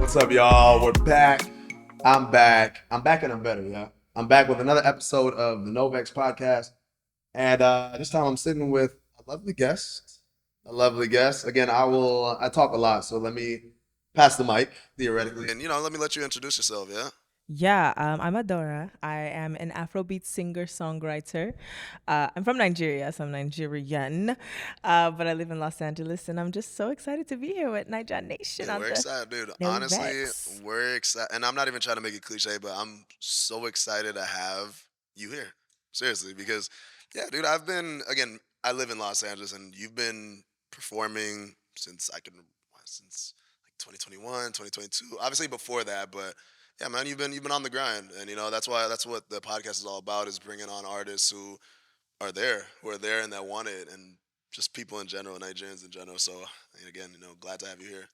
What's up, y'all? We're back. I'm back. I'm back and I'm better, yeah. I'm back with another episode of the NoVexPodcast. And this time I'm sitting with a lovely guest. A lovely guest. Again, I talk a lot, so let me pass the mic, theoretically. And let me let you introduce yourself, yeah? Yeah, I'm Adaorah. I am an Afrobeat singer-songwriter. I'm from Nigeria, so I'm Nigerian, but I live in Los Angeles, and I'm just so excited to be here with Niger Nation Yeah, on we're the excited, dude. No Honestly, Vex. we're excited. And I'm not even trying to make it cliche, but I'm so excited to have you here. Seriously, because, yeah, dude, I live in Los Angeles, and you've been performing since like 2021, 2022. Obviously before that, but yeah, man, you've been on the grind. And, that's what the podcast is all about, is bringing on artists who are there and that want it, and just people in general, Nigerians in general. So, again, glad to have you here.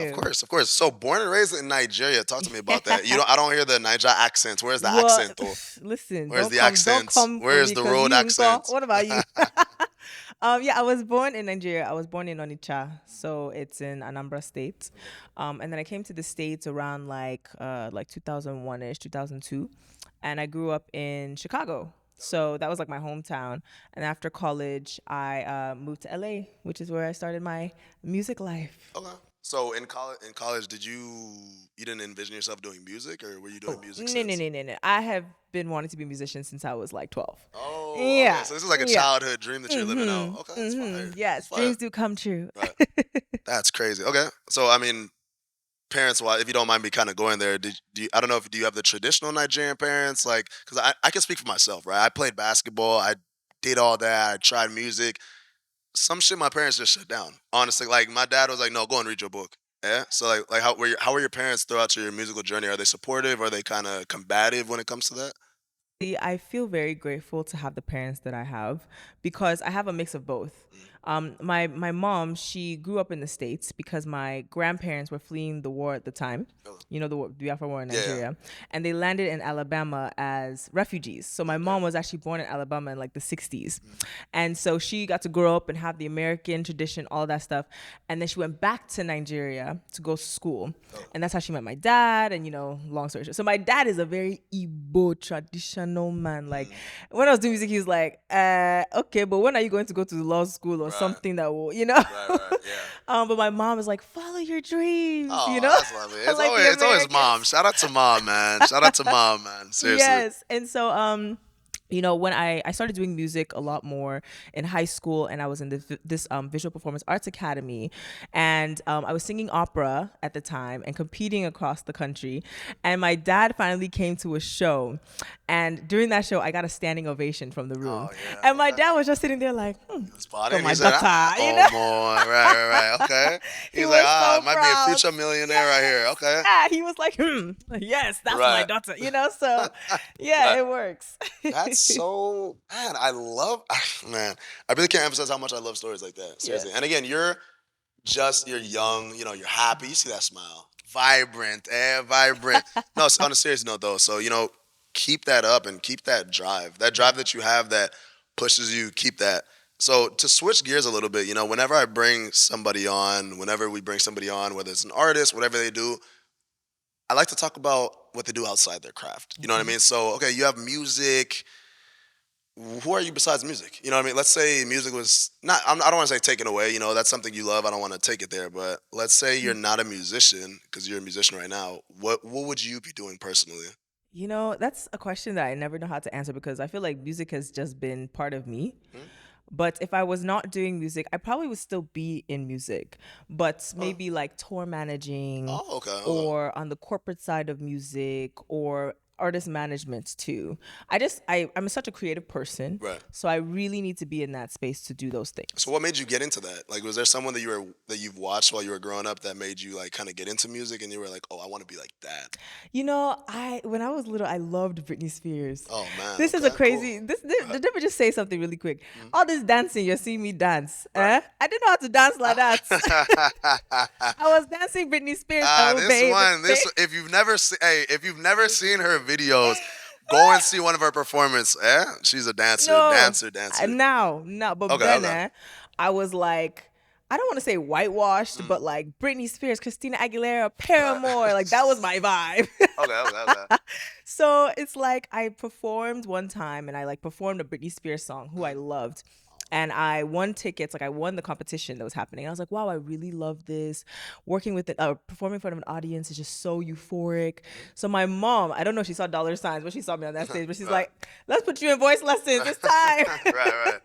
Of Ew. course, of course. So, born and raised in Nigeria. Talk to me about that. I don't hear the Niger accent. Where's the What? accent, though? Listen, Where's don't the come, don't accent? come for Where's me, the cause road you unko. accent? What about you? Yeah, I was born in Nigeria. I was born in Onitsha, so it's in Anambra State. And then I came to the States around like 2001 ish, 2002, and I grew up in Chicago. So that was like my hometown. And after college, I moved to LA, which is where I started my music life. Okay. So, in college, you didn't envision yourself doing music, or were you doing Oh, music no, no, since? no, no, no. I have been wanting to be a musician since I was like 12. Oh, okay. Yeah, So this is like a yeah. childhood dream that you're living out. Mm-hmm. Okay, that's fire. That's Yes, fire. dreams do come true. Right. That's crazy. Okay. So, parents wise, if you don't mind me kind of going there, I don't know, if do you have the traditional Nigerian parents, like, because I can speak for myself, right? I played basketball, I did all that, I tried music. Some shit my parents just shut down, honestly. Like, my dad was like, no, go and read your book. Yeah. So, like how were your parents throughout your musical journey? Are they supportive? Are they kind of combative when it comes to that? I feel very grateful to have the parents that I have because I have a mix of both. My mom, she grew up in the States because my grandparents were fleeing the war at the time. Oh, You know, the Biafra war in yeah, yeah. Nigeria, and they landed in Alabama as refugees. So my Okay. mom was actually born in Alabama in like the 60s, and so she got to grow up and have the American tradition, all that stuff, and then she went back to Nigeria to go to school, Oh, and that's how she met my dad. And long story short, so my dad is a very Igbo traditional man. Like mm, when I was doing music, he was like, okay, but when are you going to go to law school or right, something that will. right, right, yeah. But my mom is like, follow your dreams, Oh, that's lovely. It's like always the it's always mom. Americans. Shout out to mom, man. Shout out to mom, man. Seriously. Yes. And so when I started doing music a lot more in high school, and I was in this visual performance arts academy, and I was singing opera at the time and competing across the country, and my dad finally came to a show, and during that show I got a standing ovation from the room, Oh yeah. and my Okay. dad was just sitting there like, Spot for in. He my said, ah, daughter, oh boy, right, right, right. Okay. he He's like, was so might be a proud. future millionaire right here. Yes. Okay. Yeah, he was like, yes, that's my Right. daughter. So yeah, Right. it works. That's so, man. I love, man. I really can't emphasize how much I love stories like that. Seriously. And Yes. again, you're young. You're happy. You see that smile, vibrant, vibrant. No, on a serious note though. So keep that up and keep that drive. That drive that you have that pushes you. Keep that. So to switch gears a little bit, whenever we bring somebody on, whether it's an artist, whatever they do, I like to talk about what they do outside their craft. You know what I Okay. mean? So, okay, you have music. Who are you besides music? You know what I mean? Let's say music was not, I don't want to say taken away. That's something you love. I don't want to take it there. But let's say you're not a musician, because you're a musician right now. What would you be doing personally? That's a question that I never know how to answer because I feel like music has just been part of me. Hmm? But if I was not doing music, I probably would still be in music, but Oh, maybe like tour managing oh, okay, okay. or on the corporate side of music or artist management too. I'm such a creative person, Right. so I really need to be in that space to do those So things. what made you get into that? Like, was there someone that you've watched while you were growing up that made you like kind of get into music, and you were like, oh, I want to be like that? I when I was little, I loved Britney Spears. Oh man. This is a Okay. Cool. crazy. Let me just say something really quick. Mhm. All this dancing, you're seeing me dance. Right. I didn't know how to dance like that. I was dancing Britney Spears. Oh This baby, one, if you've never seen her videos, go and see one of her performance. She's a dancer, no, dancer, dancer. now, but Okay, then okay. I was like, I don't want to say whitewashed, but like Britney Spears, Christina Aguilera, Paramore, Right. like that was my vibe. Okay. So it's like I performed one time and I like performed a Britney Spears song who I loved. And I won tickets, like I won the competition that was happening. I was like, wow, I really love this. Working with it, performing in front of an audience is just so euphoric. So my mom, I don't know if she saw dollar signs when she saw me on that stage, but she's Right. like, let's put you in voice lessons. It's time. Right.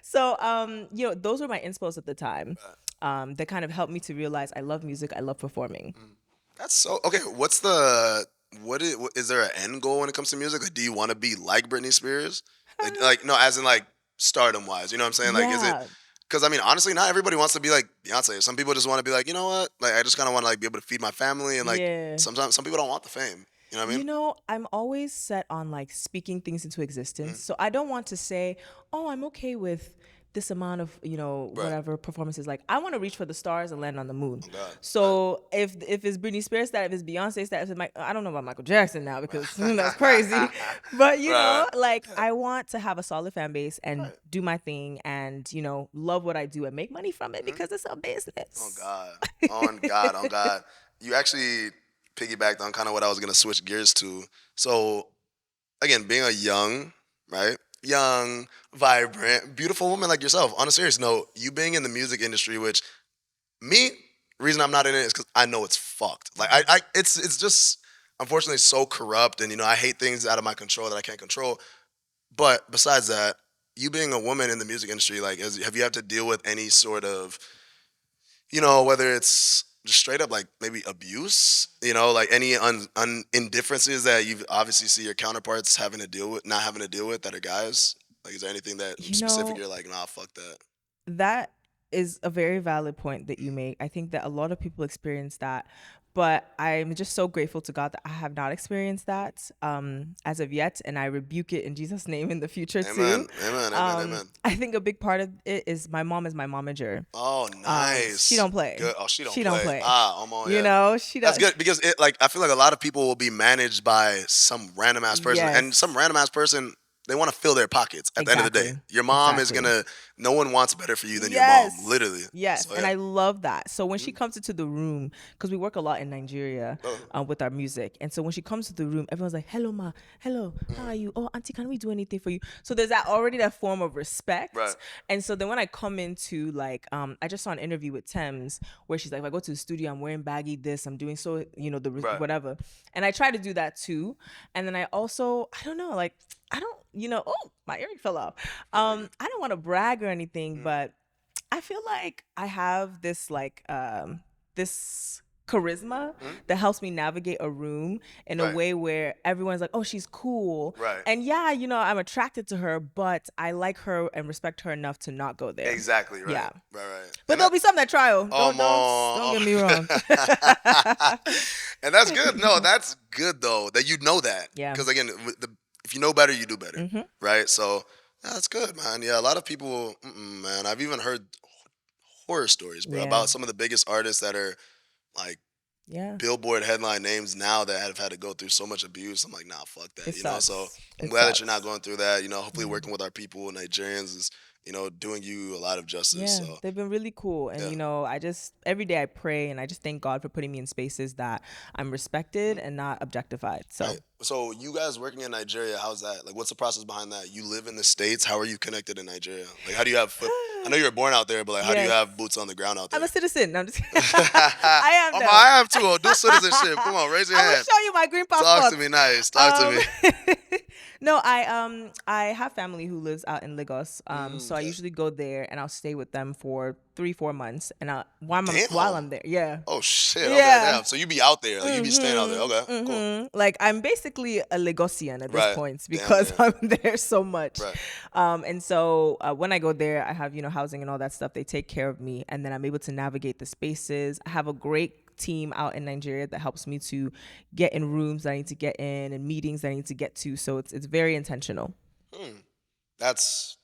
So, those were my inspos at the time. That kind of helped me to realize I love music, I love performing. That's so okay. Is there an end goal when it comes to music? Like, do you want to be like Britney Spears? Like no, as in like stardom wise. You know what I'm saying? Like, is it? Yeah. Because I mean, honestly, not everybody wants to be like Beyonce. Some people just want to be like, you know what? Like, I just kind of want to like be able to feed my family, and like Yeah. sometimes some people don't want the fame. You know what I mean? I'm always set on like speaking things into existence. So I don't want to say, oh, I'm okay with this amount of, Right. whatever performances. Like I want to reach for the stars and land on the moon. Oh, God. So if it's Britney Spears status, if it's Beyonce status, I don't know about Michael Jackson now because that's crazy. But Right. like I want to have a solid fan base and Right. do my thing and love what I do and make money from it because it's a business. Oh God. On God. You actually piggybacked on kind of what I was gonna switch gears to. So again, being a young, vibrant, beautiful woman like yourself. On a serious note, you being in the music industry, which me, reason I'm not in it is because I know it's fucked. Like it's just unfortunately so corrupt, and I hate things out of my control that I can't control. But besides that, you being a woman in the music industry, like, have you had to deal with any sort of, whether it's just straight up like maybe abuse, like any indifferences that you obviously see your counterparts not having to deal with that are guys? Like, is there anything that specific you're like, nah, fuck that? That is a very valid point that you make. I think that a lot of people experience that, but I'm just so grateful to God that I have not experienced that as of yet, and I rebuke it in Jesus' name in the future Amen. too. Amen. I think a big part of it is my mom is my momager. Oh, nice. She don't play. Good. Oh, she don't She don't play. play. Yeah. She That's does. good because I feel like a lot of people will be managed by some random ass person, Yes. and some random ass person, they want to fill their pockets at the end of the day. Exactly. Your mom is Exactly. no one wants better for you than your Yes. mom, literally. Yes, So, and yeah. I love that. So when she comes into the room, because we work a lot in Nigeria with our music, and so when she comes to the room, everyone's like, "Hello, ma. Hello, how are you? Oh, auntie, can we do anything for you?" So there's that form of respect. Right. And so then when I come into like, I just saw an interview with Thames where she's like, if I go to the studio, I'm wearing baggy this, I'm doing so, Right. whatever, and I try to do that too. And then I also, I don't know, like, I don't, oh, my earring fell off. I don't want to brag or anything, but I feel like I have this like this charisma that helps me navigate a room in a Right. way where everyone's like, oh, she's cool. Right. And yeah, I'm attracted to her, but I like her and respect her enough to not go there. Exactly. Right. Yeah. Right. But there'll be some that try. Don't get me wrong. And that's good. No, that's good though that you know that. Yeah. Because again, if you know better, you do better. Right. So yeah, that's good, man. Yeah, a lot of people, man. I've even heard horror stories, bro, Yeah. about some of the biggest artists that are like Yeah. Billboard headline names now that have had to go through so much abuse. I'm like, nah, fuck that. It So sucks. I'm It glad that sucks. you're not going through that. Hopefully working with our people, Nigerians, is doing you a lot of justice. Yeah, So they've been really cool. And, Yeah. I just, every day I pray and I just thank God for putting me in spaces that I'm respected and not objectified. So, Right. So you guys working in Nigeria, how's that? Like, what's the process behind that? You live in the States. How are you connected in Nigeria? Like, how do you have I know you were born out there, but like, how do you Yes. have boots on the ground out there? I'm a citizen. I'm just I am. Oh, though. I am too. Do citizenship. Come on, raise your I will hand. show you my green passport. Talk to me nice. Talk to me. No, I have family who lives out in Lagos. So I okay. usually go there and I'll stay with them for 3-4 months, and while Damn. I'm there, yeah. Oh shit. Okay, Yeah. damn. So you be out there. Like, you be staying out there. Okay. Cool. Like I'm basically a Lagosian at this Right. point Damn, because yeah. I'm there so much. Right. And so when I go there, I have housing and all that stuff. They take care of me, and then I'm able to navigate the spaces. I have a great team out in Nigeria that helps me to get in rooms that I need to get in and meetings that I need to get to. So it's very intentional. That's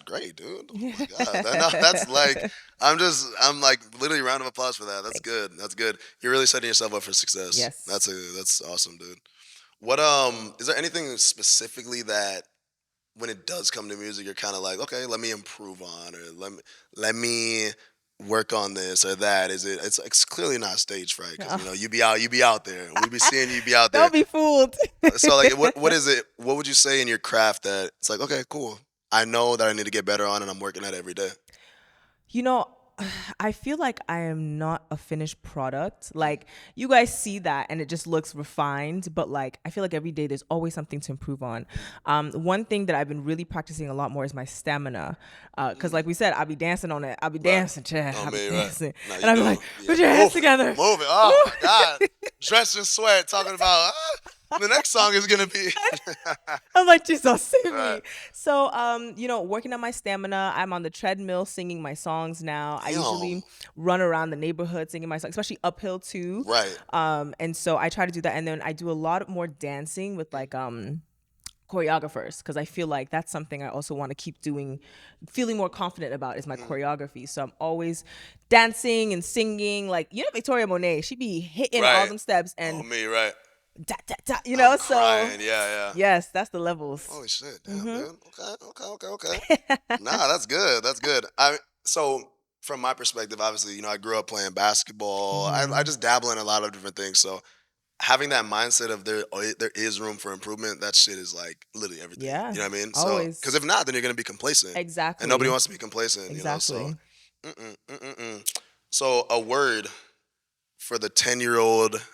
great, dude. Oh my god. That's like I'm like literally round of applause for that. That's good. That's good. You're really setting yourself up for success. Yes. That's awesome, dude. What is there anything specifically that when it does come to music you're kind of like, okay, let me improve on, or let me work on this or that? Is it? It's clearly not stage fright because Oh. you be out there. We be seeing you be out there. Don't be fooled. So like, what is it? What would you say in your craft that it's like, okay, cool. I know that I need to get better on, and I'm working at it every day. You know, I feel like I am not a finished product. Like, you guys see that and it just looks refined, but like, I feel like every day there's always something to improve on. One thing that I've been really practicing a lot more is my stamina. Cause like we said, I'll be dancing on it. I'll be dancing, Chad. Oh, I'll be man, dancing. Nah, And I'll be do. like, Yeah. put your hands together. Move it. Oh my God. Dressed in sweat, talking about the next song is gonna be. I'm like, Jesus, save me. Right. So, working on my stamina. I'm on the treadmill singing my songs now. I Damn. usually run around the neighborhood singing my songs, especially uphill too. Right. And so I try to do that. And then I do a lot more dancing with like, choreographers, because I feel like that's something I also want to keep doing, feeling more confident about is my choreography. So I'm always dancing and singing. Like, Victoria Monet, she be hitting all Right. them steps Oh and me, right. da, da, da, I'm so crying. Yeah. yes, that's the levels. Holy shit, damn, dude. Okay. Nah, that's good. That's good. So from my perspective, obviously, I grew up playing basketball. I just dabble in a lot of different things. So having that mindset of there is room for improvement, that shit is like literally everything. Yeah, You know what I mean? always. So, because if not, then you're gonna be complacent. Exactly. And nobody wants to be complacent. Exactly. So a word for the 10-year-old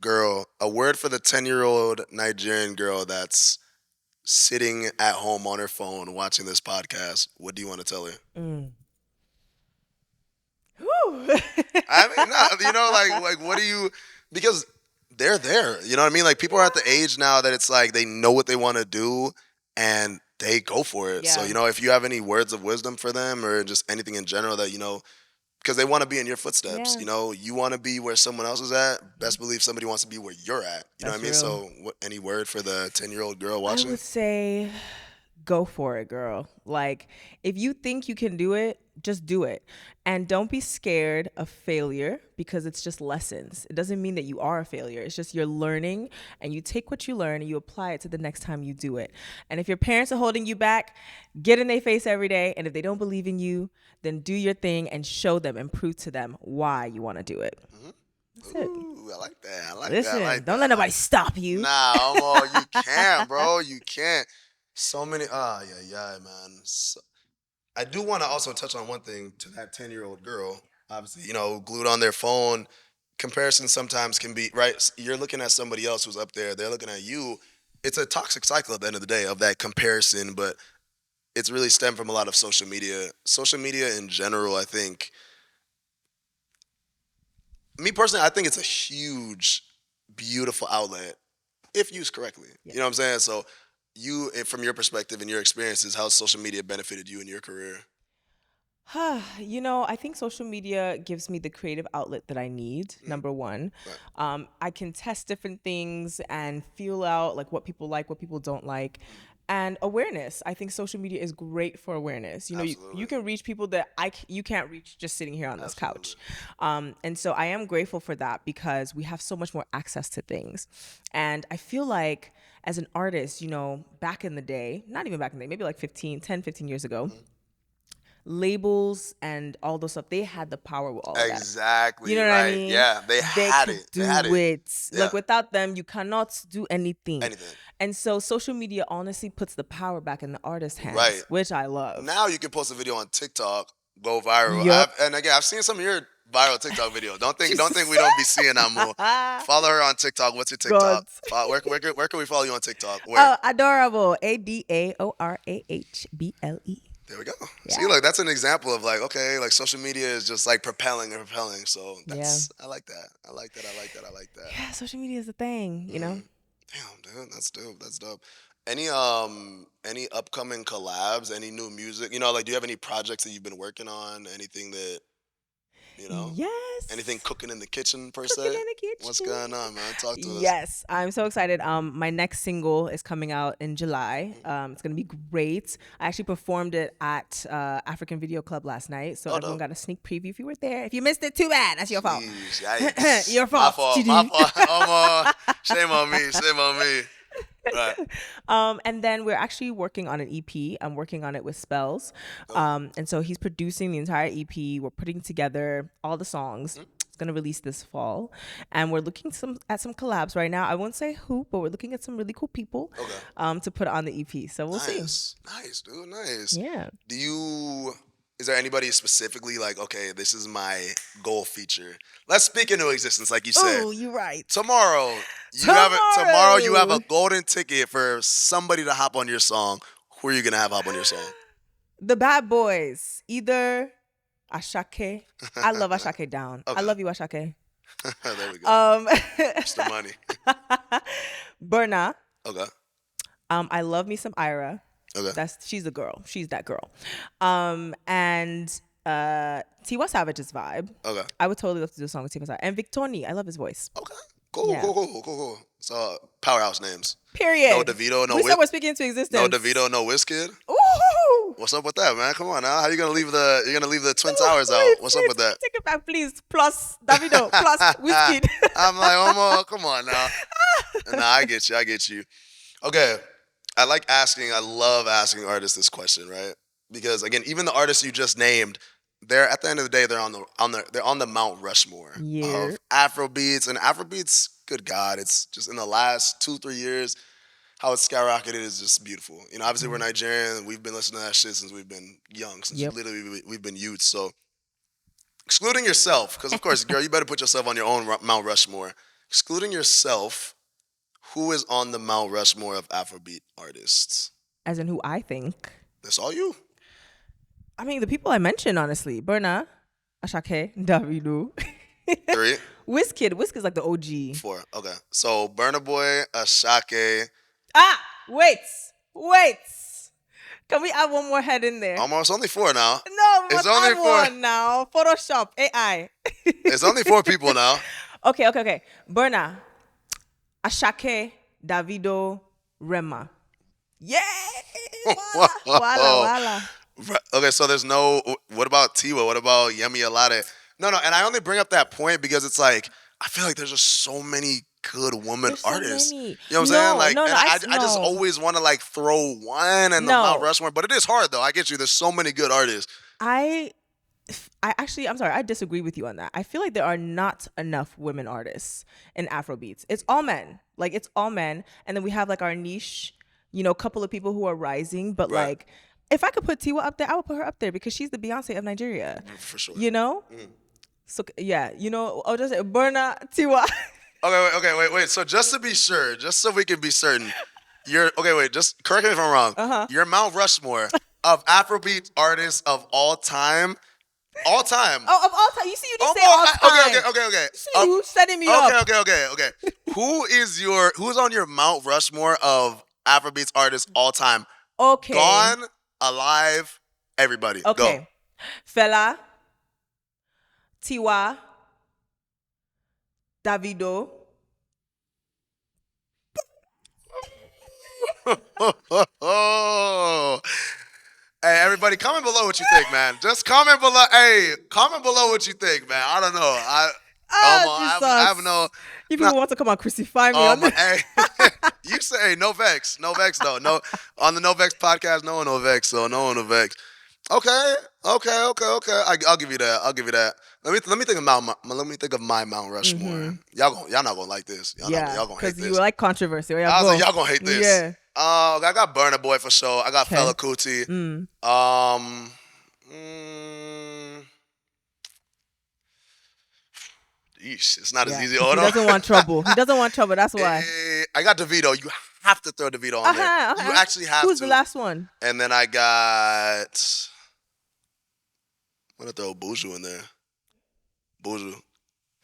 girl, a word for the 10-year-old Nigerian girl that's sitting at home on her phone watching this podcast. What do you want to tell her? Whew. I mean, like what do you? Because they're there. You know what I mean? Like people are at the age now that it's like they know what they want to do and they go for it. So Yeah. if you have any words of wisdom for them or just anything in general that because they want to be in your footsteps. Yeah. You want to be where someone else is at. Best believe somebody wants to be where you're at. You know what I mean? That's So, any word for the 10-year-old girl watching? I would say go for it, girl. Like, if you think you can do it, just do it. And don't be scared of failure, because it's just lessons. It doesn't mean that you are a failure. It's just you're learning, and you take what you learn and you apply it to the next time you do it. And if your parents are holding you back, get in their face every day. And if they don't believe in you, then do your thing and show them and prove to them why you want to do it. That's it. Ooh, I like that. Listen, that. don't let nobody stop you. Nah, you can't, bro. You can't. So many. Yeah, man. So, I do want to also touch on one thing to that 10-year-old girl. Obviously, glued on their phone. Comparison sometimes can be, right? You're looking at somebody else who's up there. They're looking at you. It's a toxic cycle at the end of the day of that comparison, but it's really stemmed from a lot of social media. Social media in general, I think. Me personally, I think it's a huge, beautiful outlet if used correctly. Yeah. You know what I'm saying? So, from your perspective and your experiences, how has social media benefited you in your career? I think social media gives me the creative outlet that I need, number one. Right. I can test different things and feel out like what people like, what people don't like. And awareness. I think social media is great for awareness. You can reach people that you can't reach just sitting here on this couch. And so I am grateful for that, because we have so much more access to things. And I feel like as an artist, back in the day, not even back in the day, maybe like 10, 15 years ago, labels and all those stuff, they had the power with all that. Exactly. You know what I mean? Yeah, they had could it. Do They had it. it. Yeah. Like, without them, you cannot do anything. Anything. And so social media honestly puts the power back in the artist's hands, Right. which I love. Now you can post a video on TikTok, go viral. Yup. And again, I've seen some of your viral TikTok videos. Don't think we don't be seeing that more. Follow her on TikTok. What's your TikTok? Where can we follow you on TikTok? Where? Adorable. ADAORAHBLE. There we go. Yeah. See, look, that's an example of like, okay, like social media is just like propelling. So I like that. I like that. Yeah, social media is a thing, Damn, dude, that's dope. Any upcoming collabs? Any new music? Like, do you have any projects that you've been working on? Anything that Yes. Anything cooking in the kitchen per Cooking se? in the kitchen. What's going on, man? Talk to us. Yes, I'm so excited. My next single is coming out in July. It's gonna be great. I actually performed it at African Video Club last night, so everyone got a sneak preview. If you were there, if you missed it, too bad. That's your fault. Jeez, yikes. Your fault. My fault. Chidi. Shame on me. Right. And then we're actually working on an EP. I'm working on it with Spells. And so he's producing the entire EP. We're putting together all the songs. It's gonna release this fall, and we're looking at some collabs right now. I won't say who, but we're looking at some really cool people to put on the EP. So we'll see. Nice, dude. Nice. Yeah. Is there anybody specifically like, okay, this is my goal feature? Let's speak into existence, like you said. Oh, you're right. Tomorrow you have a golden ticket for somebody to hop on your song. Who are you gonna have hop on your song? The Bad Boys. Either Ashake. I love Ashake down. I love you, Ashake. There we go. It's the money. Burna. Okay. I love me some Ira. Okay. She's the girl. She's that girl. And Tiwa Savage's vibe. Okay. I would totally love to do a song with Tiwa Savage. And Victoni. I love his voice. Okay. Cool. So powerhouse names. Period. No DeVito, no we said we're speaking into existence. No DeVito, no Wizkid. Ooh. What's up with that, man? Come on now. How you gonna leave the Twin Towers out? What's up with that? Take it back, please. Plus Davido. Plus Wizkid. I'm like, come on now. Nah, I get you. Okay. I love asking artists this question, right? Because again, even the artists you just named, they're at the end of the day, they're on the Mount Rushmore of Afrobeats. And Afrobeats, good God, it's just in the last 2-3 years, how it's skyrocketed is just beautiful. You know, obviously we're Nigerian, we've been listening to that shit since we've been young, since literally we've been youths. So excluding yourself, because of course, girl, you better put yourself on your own Mount Rushmore. Excluding yourself, who is on the Mount Rushmore of Afrobeat artists? As in who I think. That's all you? I mean, the people I mentioned, honestly. Burna, Ashake, Davido. 3? Wizkid. Wizkid's like the OG. 4. Okay. So Burna Boy, Ashake. Wait. Can we add one more head in there? Almost only 4 now. No, it's only 4 one now. Photoshop, AI. It's only 4 people now. Okay. Burna, Ashake, Davido, Rema. Yay! Wala. Okay, so there's no. What about Tiwa? What about Yemi Alade? No. And I only bring up that point because it's like I feel like there's just so many good women artists. Many. You know what I'm saying? Like, I just no. always want to like throw one and the Mount Rushmore, but it is hard though. I get you. There's so many good artists. I actually, I'm sorry, I disagree with you on that. I feel like there are not enough women artists in Afrobeats. It's all men. Like, it's all men. And then we have, like, our niche, you know, couple of people who are rising. But, like, if I could put Tiwa up there, I would put her up there because she's the Beyonce of Nigeria. For sure. You know? So, yeah, you know, I'll just say Burna, Tiwa. Okay, wait. So just to be sure, just so we can be certain, just correct me if I'm wrong. Your Mount Rushmore of Afrobeat artists of all time. All time. Oh, of all time. You see, you just say all time. Okay. See, you setting me up. Okay. Who's on your Mount Rushmore of Afrobeats artists all time? Okay. Gone, alive, everybody. Okay. Go. Fela, Tiwa, Davido. Hey, everybody, comment below what you think, man. Just comment below. Hey, comment below what you think, man. I don't know. I have no. You people want to come and crucify me on this. Hey, you say no vex though. No, on the NoVexPodcast, no one will vex, so no one will vex. Okay. I'll give you that. Let me think of my Mount Rushmore. Y'all not gonna like this. Y'all gonna hate this. Because you like controversy. I was like, y'all gonna hate this. Yeah. I got Burna Boy for sure. I got Fela Kuti. It's not as easy. He doesn't want trouble. That's why. I got DeVito. You have to throw DeVito on there. You actually have to. Who's the last one? And then I got. I'm gonna throw Buju in there.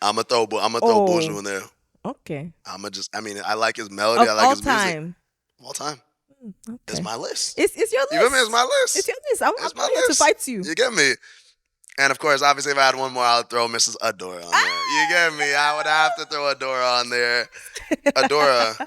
I'm gonna throw Buju in there. Okay. I like his melody. I like his music. All time. Okay. It's my list. It's your list. You feel me? It's my list. It's your list. I'm here to fight you. You get me? And of course, obviously, if I had one more, I would throw Mrs. Adaorah on there. You get me? I would have to throw Adaorah on there. Adaorah,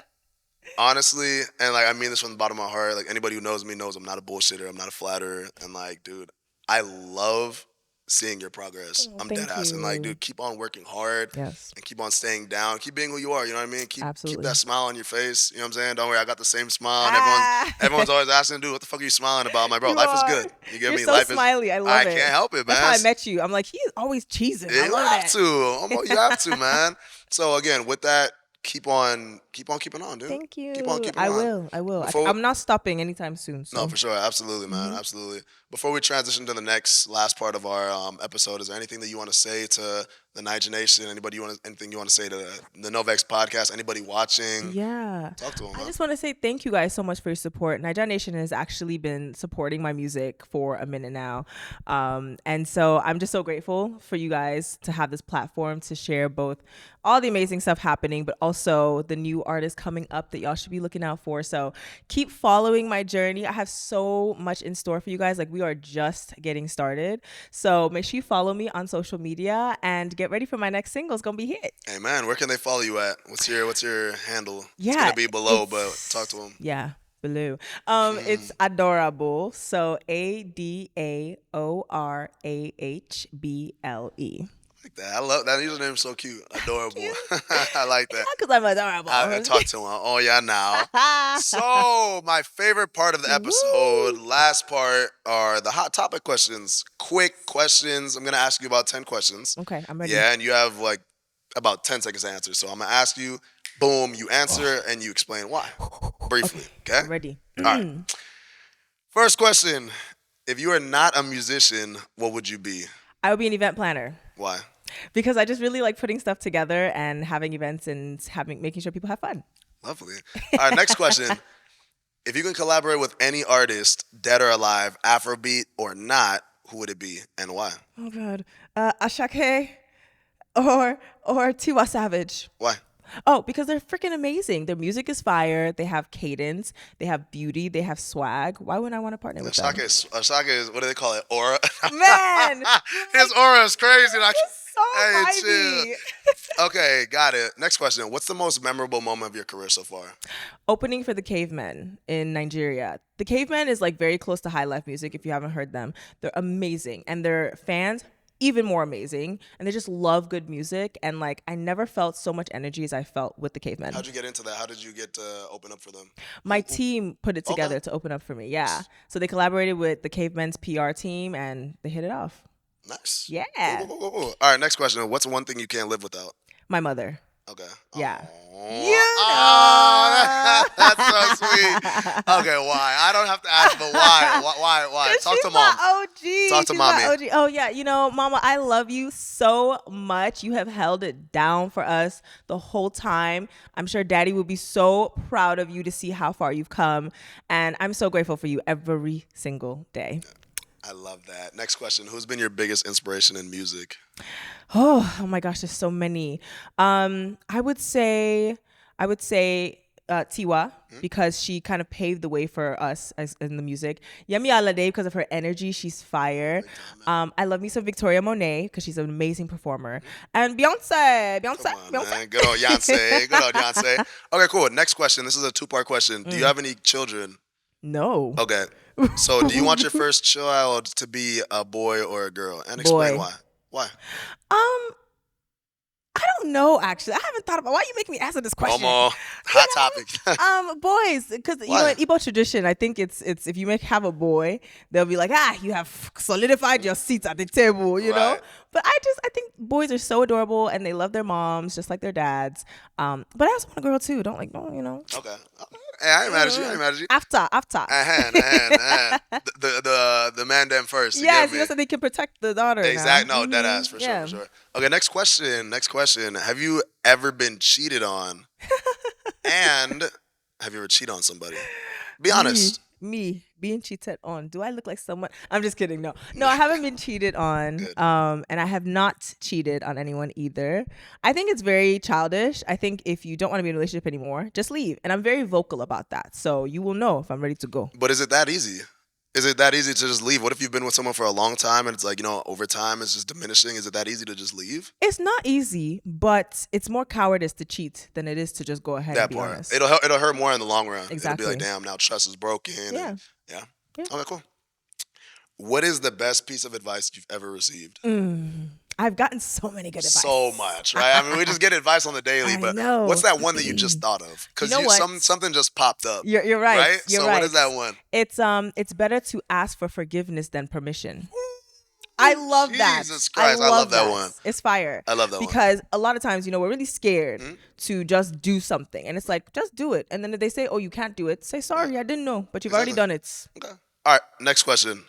honestly, and like I mean this from the bottom of my heart. Like anybody who knows me knows I'm not a bullshitter. I'm not a flatterer. And like, dude, I love seeing your progress. Oh, I'm thank dead ass. And like, you. dude, keep on working hard Yes, and keep on staying down. Keep being who you are. You know what I mean? Keep absolutely. that smile on your face. You know what I'm saying? Don't worry, I got the same smile. And Ah, everyone's always asking, dude, what the fuck are you smiling about? I'm like, bro, you life is are. good. You get You're me? so Life is. smiley. I I love can't it. help it, That's man. how I met you. I'm like, he's always cheesing. I You love have that. to. You have to, man. So again, with that, keep on keeping on, dude. Thank Keep on you. keeping I on. will. I will. Before I'm not stopping anytime soon. No, So for sure. Absolutely, man. Mhm. Absolutely. Before we transition to the last part of our episode, is there anything that you want to say to the Naija Nation? Anything you want to say to the NoVex podcast? Anybody watching? Yeah. Talk to them, I man. just want to say thank you guys so much for your support. Nigerian Nation has actually been supporting my music for a minute now. And so I'm just so grateful for you guys to have this platform to share both all the amazing stuff happening, but also the new artists coming up that y'all should be looking out for. So keep following my journey. I have so much in store for you guys. Like, we are just getting started. So make sure you follow me on social media and get ready for my next single. It's going to be hit. Hey, man, where can they follow you at? What's your handle? Yeah, it's gonna be below, but it's- talk to them. Yeah, below. It's adorable. So ADAORAHBLE. Like that. I love that username's so cute. Adorable. I like that. Because I'm adorable. I talk to him. Oh yeah, now. So my favorite part of the episode, last part, are the hot topic questions. Quick questions. I'm gonna ask you about 10 questions. Okay, I'm ready. Yeah, and you have like about 10 seconds to answer. So I'm gonna ask you, boom, you answer and you explain why. Briefly. Okay? I'm ready. All right. First question. If you are not a musician, what would you be? I would be an event planner Why? because I just really like putting stuff together and having events and making sure people have fun. Lovely. All right, next question. If you can collaborate with any artist, dead or alive, Afrobeat or not, who would it be and why? Oh God, Ashake or Tiwa Savage. Why? Oh, because they're freaking amazing. Their music is fire. They have cadence. They have beauty. They have swag. Why wouldn't I want to partner with them? Ashaka is, what do they call it? Aura? Man, His aura is crazy. Like, so hey, vibey. chill. Okay, got it. Next question. What's the most memorable moment of your career so far? Opening for the Cavemen in Nigeria. The Cavemen is like very close to high life music. If you haven't heard them, they're amazing, and their fans even more amazing, and they just love good music. And like, I never felt so much energy as I felt with the Cavemen. How'd you get into that? How did you get to open up for them? My team put it together to open up for me. Yeah, so they collaborated with the Cavemen's PR team, and they hit it off. Nice. Yeah. Cool. All right, next question. What's one thing you can't live without? My mother. Okay. Yeah. Oh, that's so sweet. Okay, why? I don't have to ask, but why? Why? Talk to mom. OG. Talk to She's mommy. my OG. Oh yeah, Mama, I love you so much. You have held it down for us the whole time. I'm sure Daddy will be so proud of you to see how far you've come, and I'm so grateful for you every single day. I love that. Next question. Who's been your biggest inspiration in music? Oh my gosh, there's so many. I would say Tiwa, because she kind of paved the way for us in the music. Yemi Alade, because of her energy, she's fire. I love me some Victoria Monet because she's an amazing performer. And Beyonce. Come on, man. Good old Beyonce. Okay, cool. Next question. This is a two-part question. Do you have any children? No. Okay. So do you want your first child to be a boy or a girl? And explain Boy. why. Why? I don't know, actually. I haven't thought about why you make me answer this question. Hot topic. Boys, because in Igbo tradition, I think it's if you have a boy, they'll be like, you have solidified your seats at the table, you know. But I think boys are so adorable and they love their moms just like their dads. But I also want a girl too. Okay. Hey, I ain't mad at you. After. The man them first. Yes, so they can protect the daughter. Exactly. Now. No, dead ass for sure. Okay, next question. Have you ever been cheated on? And have you ever cheated on somebody? Be honest. Me being cheated on. Do I look like someone? I'm just kidding. No, I haven't been cheated on. And I have not cheated on anyone either. I think it's very childish. I think if you don't want to be in a relationship anymore, just leave. And I'm very vocal about that. So you will know if I'm ready to go. But is it that easy? Is it that easy to just leave? What if you've been with someone for a long time and it's like, over time it's just diminishing? Is it that easy to just leave? It's not easy, but it's more cowardice to cheat than it is to just go ahead and be honest. It'll hurt more in the long run. Exactly. It'll be like, damn, now trust is broken. Yeah. Yeah. Okay, cool. What is the best piece of advice you've ever received? I've gotten so many good advice. So much, right? I mean, we just get advice on the daily, I but know. what's that one that you just thought of? Because You know what? something just popped up. You're right. Right? You're So right. what is that one? It's better to ask for forgiveness than permission. I love that. Jesus Christ, I love that one. It's fire. I love that one. Because a lot of times, we're really scared to just do something. And it's like, just do it. And then if they say, oh, you can't do it, say, sorry, I didn't know. But you've already done it. Okay. All right, next question.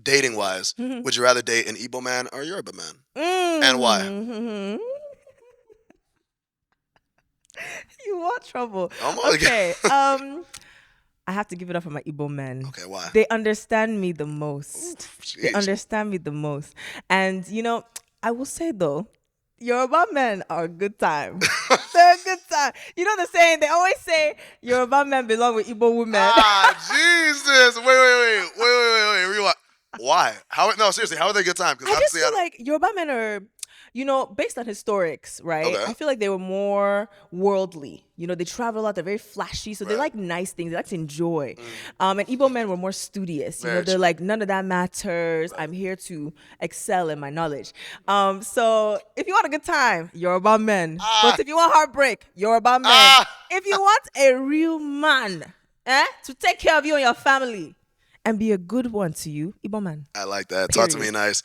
Dating wise, would you rather date an Igbo man or a Yoruba man? And why? You want trouble. Okay. I have to give it up for my Igbo men. Okay, why? They understand me the most. They Jeez. understand me the most. And, I will say, though, Yoruba men are a good time. They're a good time. You know the saying, they always say Yoruba men belong with Igbo women. Jesus. Wait. Rewind. Why? No, seriously, how are they a good time? I just feel like Yoruba men are, based on historics, right? Okay. I feel like they were more worldly. They travel a lot. They're very flashy. So they Right. like nice things. They like to enjoy. And Igbo men were more studious. Very They're true. like, none of that matters. I'm here to excel in my knowledge. So if you want a good time, Yoruba men. But if you want heartbreak, Yoruba men. If you want a real man to take care of you and your family and be a good one to you, Igbo man. I like that. Talk to me nice.